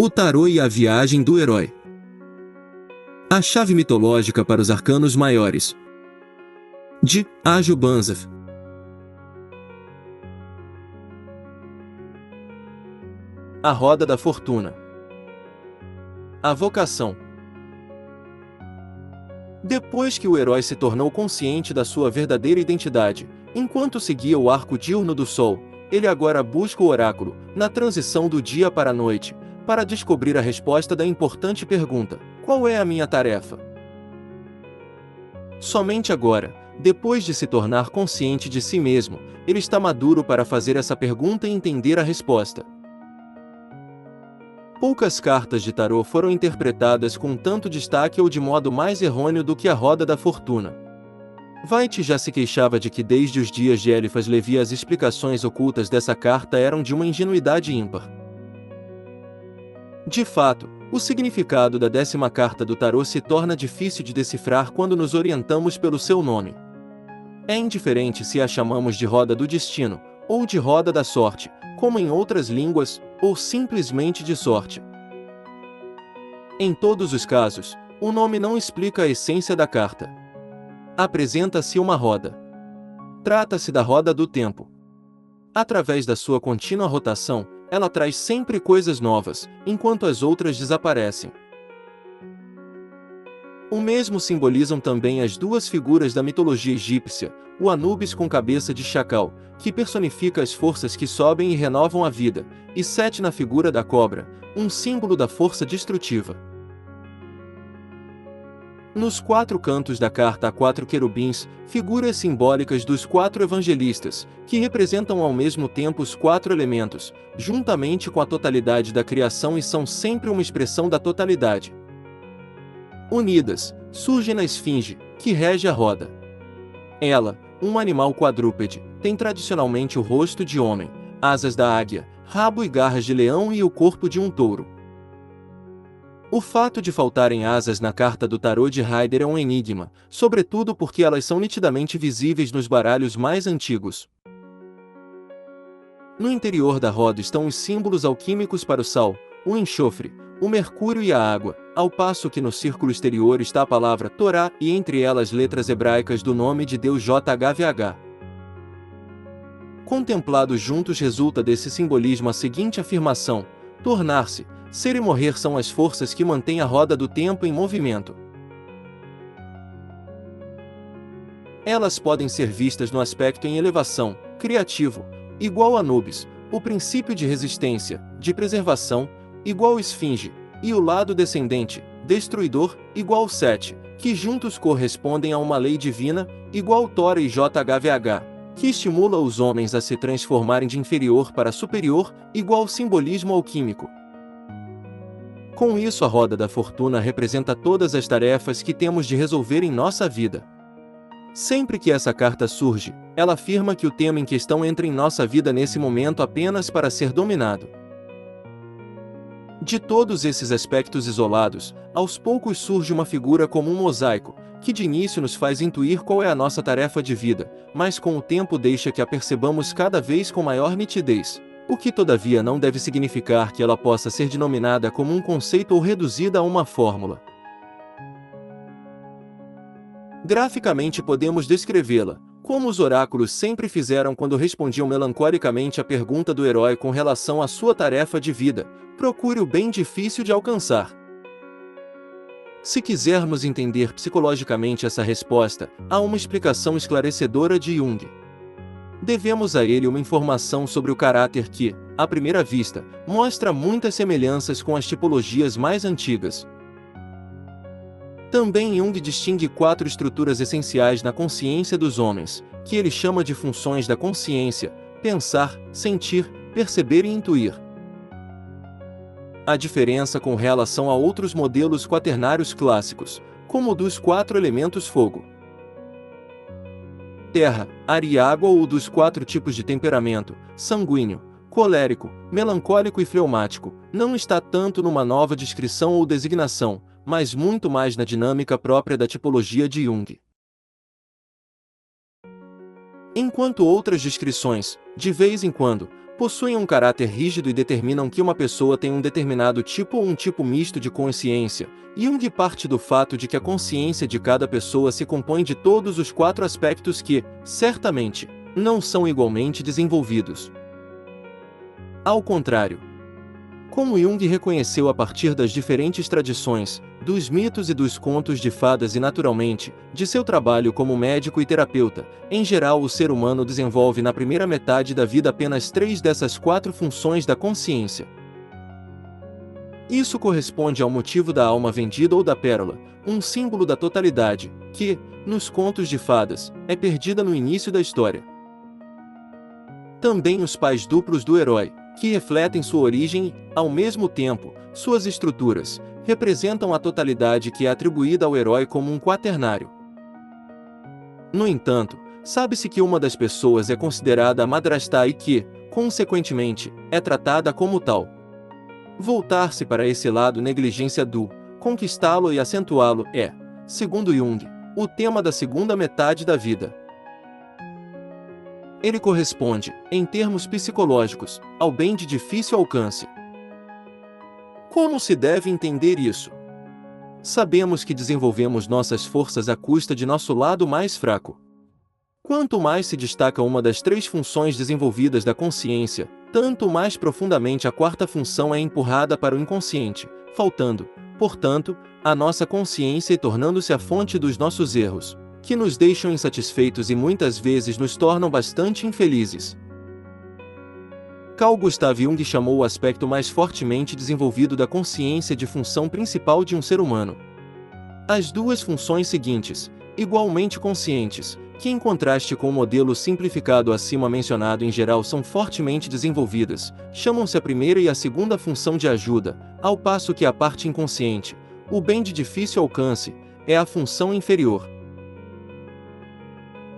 O tarô e a viagem do herói. A chave mitológica para os arcanos maiores. De Ajo Banzaf. A roda da fortuna. A vocação. Depois que o herói se tornou consciente da sua verdadeira identidade, enquanto seguia o arco diurno do sol, ele agora busca o oráculo, na transição do dia para a noite, para descobrir a resposta da importante pergunta: qual é a minha tarefa? Somente agora, depois de se tornar consciente de si mesmo, ele está maduro para fazer essa pergunta e entender a resposta. Poucas cartas de tarô foram interpretadas com tanto destaque ou de modo mais errôneo do que a roda da fortuna. White já se queixava de que desde os dias de Eliphas Levi as explicações ocultas dessa carta eram de uma ingenuidade ímpar. De fato, o significado da 10ª carta do tarô se torna difícil de decifrar quando nos orientamos pelo seu nome. É indiferente se a chamamos de roda do destino, ou de roda da sorte, como em outras línguas, ou simplesmente de sorte. Em todos os casos, o nome não explica a essência da carta. Apresenta-se uma roda. Trata-se da roda do tempo. Através da sua contínua rotação, ela traz sempre coisas novas, enquanto as outras desaparecem. O mesmo simbolizam também as duas figuras da mitologia egípcia, o Anubis com cabeça de chacal, que personifica as forças que sobem e renovam a vida, e Sete na figura da cobra, um símbolo da força destrutiva. Nos 4 cantos da carta há 4 querubins, figuras simbólicas dos 4 evangelistas, que representam ao mesmo tempo os 4 elementos, juntamente com a totalidade da criação e são sempre uma expressão da totalidade. Unidas, surgem na esfinge, que rege a roda. Ela, um animal quadrúpede, tem tradicionalmente o rosto de homem, asas da águia, rabo e garras de leão e o corpo de um touro. O fato de faltarem asas na carta do tarô de Rider é um enigma, sobretudo porque elas são nitidamente visíveis nos baralhos mais antigos. No interior da roda estão os símbolos alquímicos para o sal, o enxofre, o mercúrio e a água, ao passo que no círculo exterior está a palavra Torá e entre elas letras hebraicas do nome de Deus JHVH. Contemplados juntos resulta desse simbolismo a seguinte afirmação: tornar-se, ser e morrer são as forças que mantêm a roda do tempo em movimento. Elas podem ser vistas no aspecto em elevação, criativo, igual a Anubis, o princípio de resistência, de preservação, igual esfinge, e o lado descendente, destruidor, igual Sete, que juntos correspondem a uma lei divina, igual Tora e JHVH, que estimula os homens a se transformarem de inferior para superior, igual simbolismo alquímico. Com isso, a roda da fortuna representa todas as tarefas que temos de resolver em nossa vida. Sempre que essa carta surge, ela afirma que o tema em questão entra em nossa vida nesse momento apenas para ser dominado. De todos esses aspectos isolados, aos poucos surge uma figura como um mosaico, que de início nos faz intuir qual é a nossa tarefa de vida, mas com o tempo deixa que a percebamos cada vez com maior nitidez. O que todavia não deve significar que ela possa ser denominada como um conceito ou reduzida a uma fórmula. Graficamente podemos descrevê-la, como os oráculos sempre fizeram quando respondiam melancolicamente à pergunta do herói com relação à sua tarefa de vida: procure o bem difícil de alcançar. Se quisermos entender psicologicamente essa resposta, há uma explicação esclarecedora de Jung. Devemos a ele uma informação sobre o caráter que, à primeira vista, mostra muitas semelhanças com as tipologias mais antigas. Também Jung distingue 4 estruturas essenciais na consciência dos homens, que ele chama de funções da consciência: pensar, sentir, perceber e intuir. A diferença com relação a outros modelos quaternários clássicos, como o dos 4 elementos fogo, terra, ar e água, ou dos 4 tipos de temperamento, sanguíneo, colérico, melancólico e fleumático, não está tanto numa nova descrição ou designação, mas muito mais na dinâmica própria da tipologia de Jung. Enquanto outras descrições, de vez em quando, possuem um caráter rígido e determinam que uma pessoa tem um determinado tipo ou um tipo misto de consciência. Jung parte do fato de que a consciência de cada pessoa se compõe de todos os 4 aspectos que, certamente, não são igualmente desenvolvidos. Ao contrário, como Jung reconheceu a partir das diferentes tradições, dos mitos e dos contos de fadas e naturalmente, de seu trabalho como médico e terapeuta, em geral o ser humano desenvolve na primeira metade da vida apenas 3 dessas 4 funções da consciência. Isso corresponde ao motivo da alma vendida ou da pérola, um símbolo da totalidade, que, nos contos de fadas, é perdida no início da história. Também os pais duplos do herói, que refletem sua origem e, ao mesmo tempo, suas estruturas, representam a totalidade que é atribuída ao herói como um quaternário. No entanto, sabe-se que uma das pessoas é considerada a madrastá e que, consequentemente, é tratada como tal. Voltar-se para esse lado negligência do conquistá-lo e acentuá-lo é, segundo Jung, o tema da segunda metade da vida. Ele corresponde, em termos psicológicos, ao bem de difícil alcance. Como se deve entender isso? Sabemos que desenvolvemos nossas forças à custa de nosso lado mais fraco. Quanto mais se destaca uma das 3 funções desenvolvidas da consciência, tanto mais profundamente a 4ª função é empurrada para o inconsciente, faltando, portanto, a nossa consciência e tornando-se a fonte dos nossos erros, que nos deixam insatisfeitos e muitas vezes nos tornam bastante infelizes. Carl Gustav Jung chamou o aspecto mais fortemente desenvolvido da consciência de função principal de um ser humano. As 2 funções seguintes, igualmente conscientes, que em contraste com o modelo simplificado acima mencionado em geral são fortemente desenvolvidas, chamam-se a primeira e a segunda função de ajuda, ao passo que a parte inconsciente, o bem de difícil alcance, é a função inferior.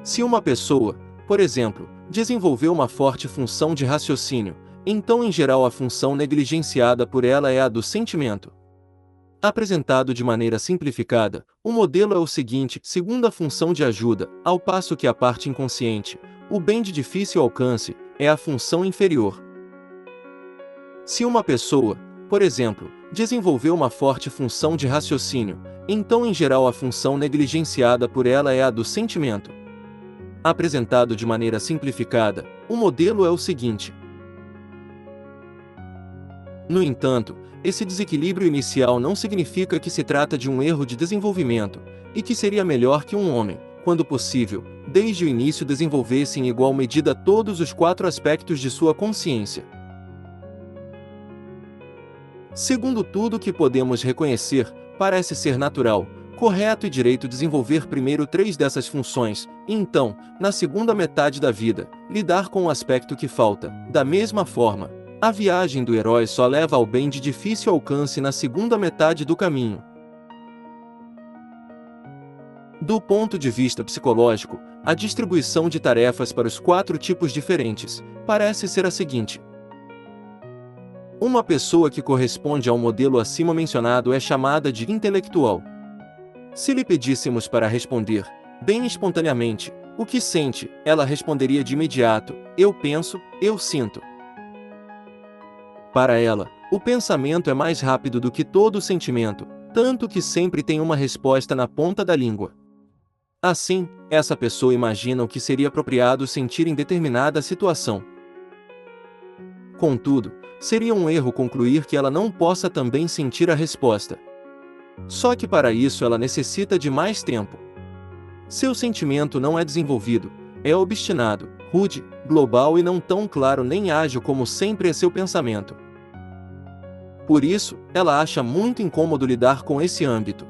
Se uma pessoa, por exemplo, desenvolveu uma forte função de raciocínio, então em geral a função negligenciada por ela é a do sentimento. Apresentado de maneira simplificada, o modelo é o seguinte: segunda função de ajuda, ao passo que a parte inconsciente, o bem de difícil alcance, é a função inferior. Se uma pessoa, por exemplo, desenvolveu uma forte função de raciocínio, então em geral a função negligenciada por ela é a do sentimento. Apresentado de maneira simplificada, o modelo é o seguinte. No entanto, esse desequilíbrio inicial não significa que se trata de um erro de desenvolvimento, e que seria melhor que um homem, quando possível, desde o início desenvolvesse em igual medida todos os 4 aspectos de sua consciência. Segundo tudo que podemos reconhecer, parece ser natural, correto e direito desenvolver primeiro 3 dessas funções, e então, na segunda metade da vida, lidar com o aspecto que falta. Da mesma forma, a viagem do herói só leva ao bem de difícil alcance na segunda metade do caminho. Do ponto de vista psicológico, a distribuição de tarefas para os 4 tipos diferentes parece ser a seguinte. Uma pessoa que corresponde ao modelo acima mencionado é chamada de intelectual. Se lhe pedíssemos para responder, bem espontaneamente, o que sente, ela responderia de imediato: eu penso, eu sinto. Para ela, o pensamento é mais rápido do que todo o sentimento, tanto que sempre tem uma resposta na ponta da língua. Assim, essa pessoa imagina o que seria apropriado sentir em determinada situação. Contudo, seria um erro concluir que ela não possa também sentir a resposta. Só que para isso ela necessita de mais tempo. Seu sentimento não é desenvolvido, é obstinado, rude, global e não tão claro nem ágil como sempre é seu pensamento. Por isso, ela acha muito incômodo lidar com esse âmbito.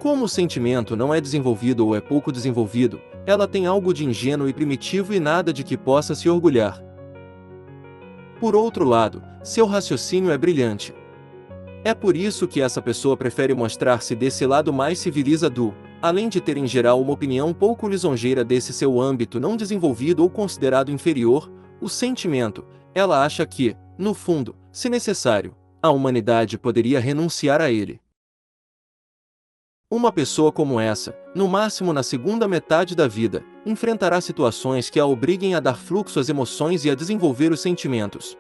Como o sentimento não é desenvolvido ou é pouco desenvolvido, ela tem algo de ingênuo e primitivo e nada de que possa se orgulhar. Por outro lado, seu raciocínio é brilhante. É por isso que essa pessoa prefere mostrar-se desse lado mais civilizado, além de ter em geral uma opinião pouco lisonjeira desse seu âmbito não desenvolvido ou considerado inferior, o sentimento. Ela acha que, no fundo, se necessário, a humanidade poderia renunciar a ele. Uma pessoa como essa, no máximo na segunda metade da vida, enfrentará situações que a obriguem a dar fluxo às emoções e a desenvolver os sentimentos.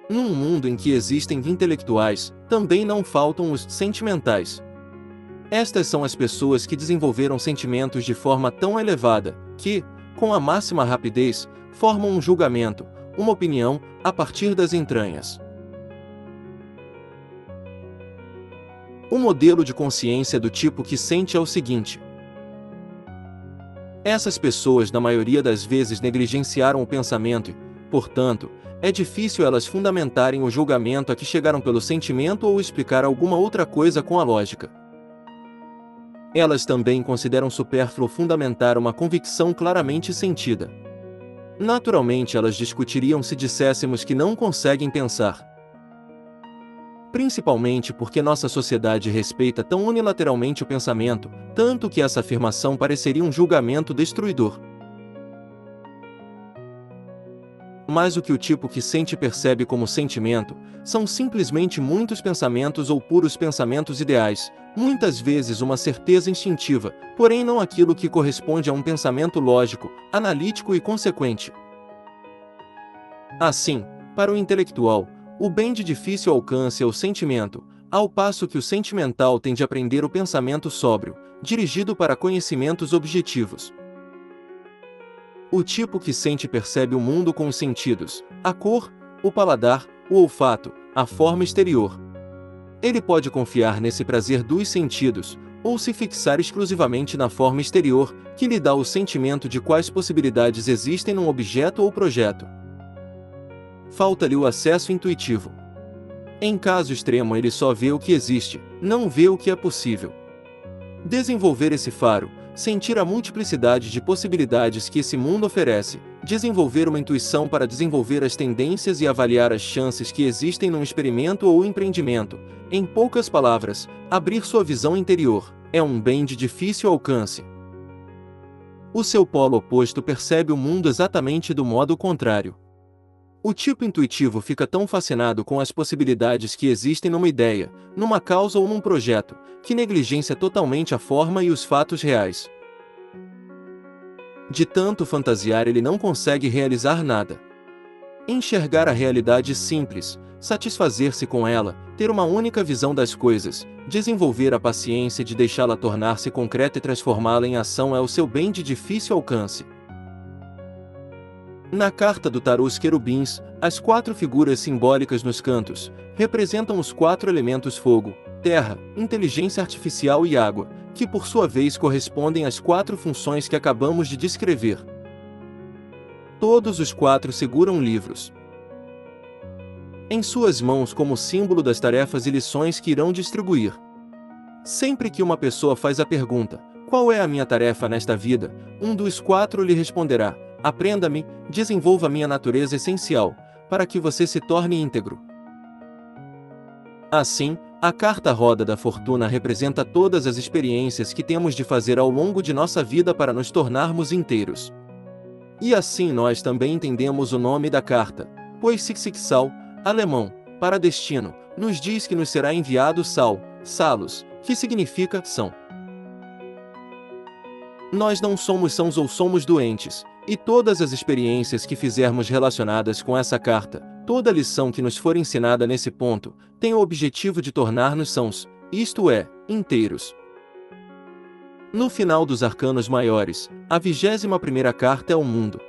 Num mundo em que existem intelectuais, também não faltam os sentimentais. Estas são as pessoas que desenvolveram sentimentos de forma tão elevada que, com a máxima rapidez, formam um julgamento, uma opinião, a partir das entranhas. O modelo de consciência do tipo que sente é o seguinte: essas pessoas na maioria das vezes negligenciaram o pensamento e, portanto, é difícil elas fundamentarem o julgamento a que chegaram pelo sentimento ou explicar alguma outra coisa com a lógica. Elas também consideram supérfluo fundamentar uma convicção claramente sentida. Naturalmente elas discutiriam se disséssemos que não conseguem pensar. Principalmente porque nossa sociedade respeita tão unilateralmente o pensamento, tanto que essa afirmação pareceria um julgamento destruidor. Mas o que o tipo que sente percebe como sentimento, são simplesmente muitos pensamentos ou puros pensamentos ideais, muitas vezes uma certeza instintiva, porém não aquilo que corresponde a um pensamento lógico, analítico e consequente. Assim, para o intelectual, o bem de difícil alcance é o sentimento, ao passo que o sentimental tem de aprender o pensamento sóbrio, dirigido para conhecimentos objetivos. O tipo que sente percebe o mundo com os sentidos, a cor, o paladar, o olfato, a forma exterior. Ele pode confiar nesse prazer dos sentidos, ou se fixar exclusivamente na forma exterior, que lhe dá o sentimento de quais possibilidades existem num objeto ou projeto. Falta-lhe o acesso intuitivo. Em caso extremo ele só vê o que existe, não vê o que é possível. Desenvolver esse faro, sentir a multiplicidade de possibilidades que esse mundo oferece, desenvolver uma intuição para desenvolver as tendências e avaliar as chances que existem num experimento ou empreendimento, em poucas palavras, abrir sua visão interior, é um bem de difícil alcance. O seu polo oposto percebe o mundo exatamente do modo contrário. O tipo intuitivo fica tão fascinado com as possibilidades que existem numa ideia, numa causa ou num projeto, que negligencia totalmente a forma e os fatos reais. De tanto fantasiar ele não consegue realizar nada. Enxergar a realidade simples, satisfazer-se com ela, ter uma única visão das coisas, desenvolver a paciência de deixá-la tornar-se concreta e transformá-la em ação é o seu bem de difícil alcance. Na carta do tarô os querubins, as 4 figuras simbólicas nos cantos, representam os 4 elementos fogo, terra, inteligência artificial e água, que por sua vez correspondem às 4 funções que acabamos de descrever. Todos os 4 seguram livros em suas mãos como símbolo das tarefas e lições que irão distribuir. Sempre que uma pessoa faz a pergunta, qual é a minha tarefa nesta vida, um dos 4 lhe responderá, aprenda-me, desenvolva minha natureza essencial, para que você se torne íntegro. Assim, a carta Roda da Fortuna representa todas as experiências que temos de fazer ao longo de nossa vida para nos tornarmos inteiros. E assim nós também entendemos o nome da carta, pois Schicksal, alemão, para destino, nos diz que nos será enviado Sal, Salos, que significa são. Nós não somos sãos ou somos doentes, e todas as experiências que fizermos relacionadas com essa carta, toda lição que nos for ensinada nesse ponto, tem o objetivo de tornar-nos sãos, isto é, inteiros. No final dos arcanos maiores, a 21ª carta é o mundo.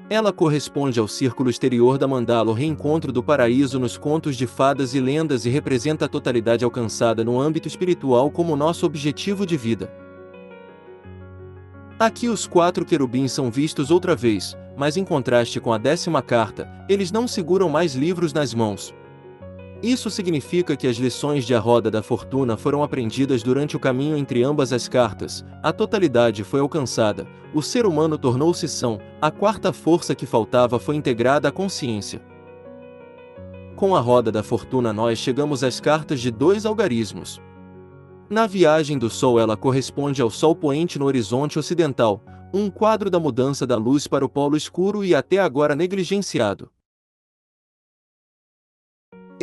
Ela corresponde ao círculo exterior da mandala, o reencontro do paraíso nos contos de fadas e lendas e representa a totalidade alcançada no âmbito espiritual como nosso objetivo de vida. Aqui os 4 querubins são vistos outra vez, mas em contraste com a 10ª carta, eles não seguram mais livros nas mãos. Isso significa que as lições de A Roda da Fortuna foram aprendidas durante o caminho entre ambas as cartas, a totalidade foi alcançada, o ser humano tornou-se são, a 4ª força que faltava foi integrada à consciência. Com A Roda da Fortuna nós chegamos às cartas de 2 algarismos. Na viagem do Sol ela corresponde ao Sol poente no horizonte ocidental, um quadro da mudança da luz para o polo escuro e até agora negligenciado.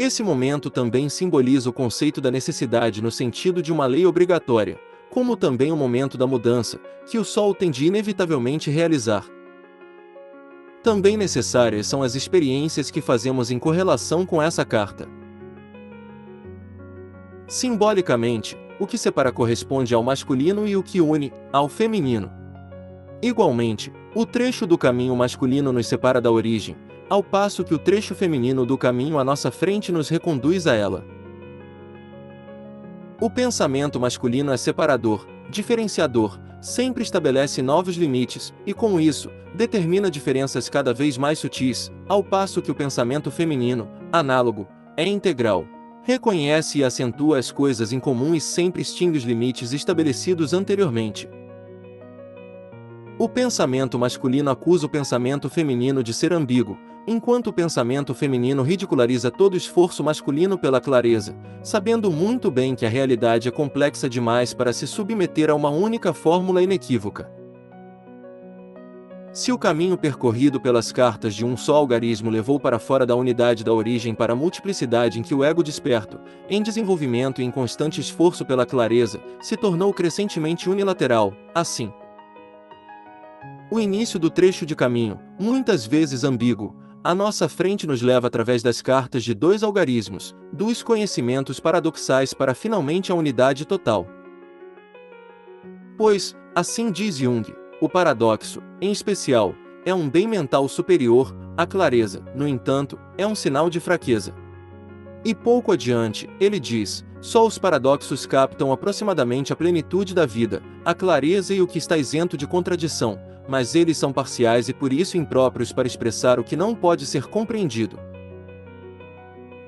Esse momento também simboliza o conceito da necessidade no sentido de uma lei obrigatória, como também o momento da mudança, que o Sol tem de inevitavelmente realizar. Também necessárias são as experiências que fazemos em correlação com essa carta. Simbolicamente, o que separa corresponde ao masculino e o que une, ao feminino. Igualmente, o trecho do caminho masculino nos separa da origem, ao passo que o trecho feminino do caminho à nossa frente nos reconduz a ela. O pensamento masculino é separador, diferenciador, sempre estabelece novos limites, e com isso, determina diferenças cada vez mais sutis, ao passo que o pensamento feminino, análogo, é integral. Reconhece e acentua as coisas em comum e sempre extingue os limites estabelecidos anteriormente. O pensamento masculino acusa o pensamento feminino de ser ambíguo, enquanto o pensamento feminino ridiculariza todo esforço masculino pela clareza, sabendo muito bem que a realidade é complexa demais para se submeter a uma única fórmula inequívoca. Se o caminho percorrido pelas cartas de um só algarismo levou para fora da unidade da origem para a multiplicidade em que o ego desperto, em desenvolvimento e em constante esforço pela clareza, se tornou crescentemente unilateral, assim. O início do trecho de caminho, muitas vezes ambíguo, à nossa frente nos leva através das cartas de dois algarismos, dos conhecimentos paradoxais para finalmente a unidade total. Pois, assim diz Jung, o paradoxo, em especial, é um bem mental superior, a clareza, no entanto, é um sinal de fraqueza. E pouco adiante, ele diz, só os paradoxos captam aproximadamente a plenitude da vida, a clareza e o que está isento de contradição, mas eles são parciais e por isso impróprios para expressar o que não pode ser compreendido.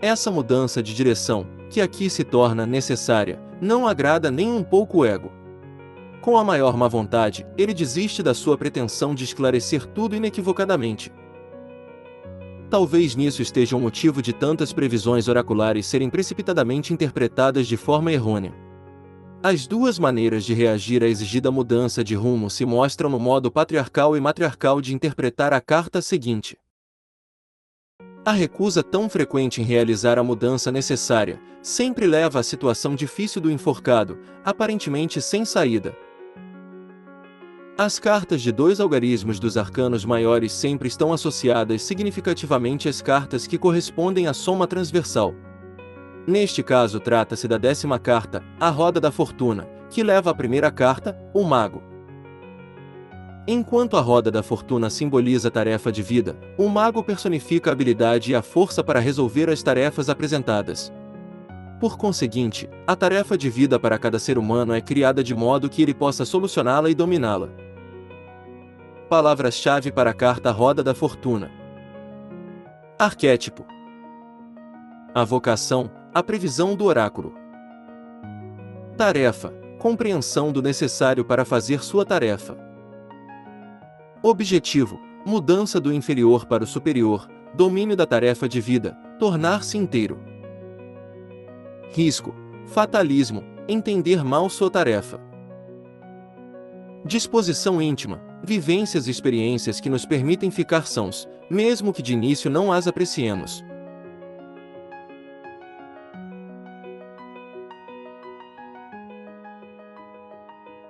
Essa mudança de direção, que aqui se torna necessária, não agrada nem um pouco o ego. Com a maior má vontade, ele desiste da sua pretensão de esclarecer tudo inequivocadamente. Talvez nisso esteja o motivo de tantas previsões oraculares serem precipitadamente interpretadas de forma errônea. As duas maneiras de reagir à exigida mudança de rumo se mostram no modo patriarcal e matriarcal de interpretar a carta seguinte. A recusa tão frequente em realizar a mudança necessária, sempre leva à situação difícil do enforcado, aparentemente sem saída. As cartas de dois algarismos dos arcanos maiores sempre estão associadas significativamente às cartas que correspondem à soma transversal. Neste caso trata-se da 10ª carta, a Roda da Fortuna, que leva à primeira carta, o Mago. Enquanto a Roda da Fortuna simboliza a tarefa de vida, o Mago personifica a habilidade e a força para resolver as tarefas apresentadas. Por conseguinte, a tarefa de vida para cada ser humano é criada de modo que ele possa solucioná-la e dominá-la. Palavras-chave para a carta Roda da Fortuna. Arquétipo. A vocação, a previsão do oráculo. Tarefa, compreensão do necessário para fazer sua tarefa. Objetivo, mudança do inferior para o superior, domínio da tarefa de vida, tornar-se inteiro. Risco, fatalismo, entender mal sua tarefa. Disposição íntima, vivências e experiências que nos permitem ficar sãos, mesmo que de início não as apreciemos.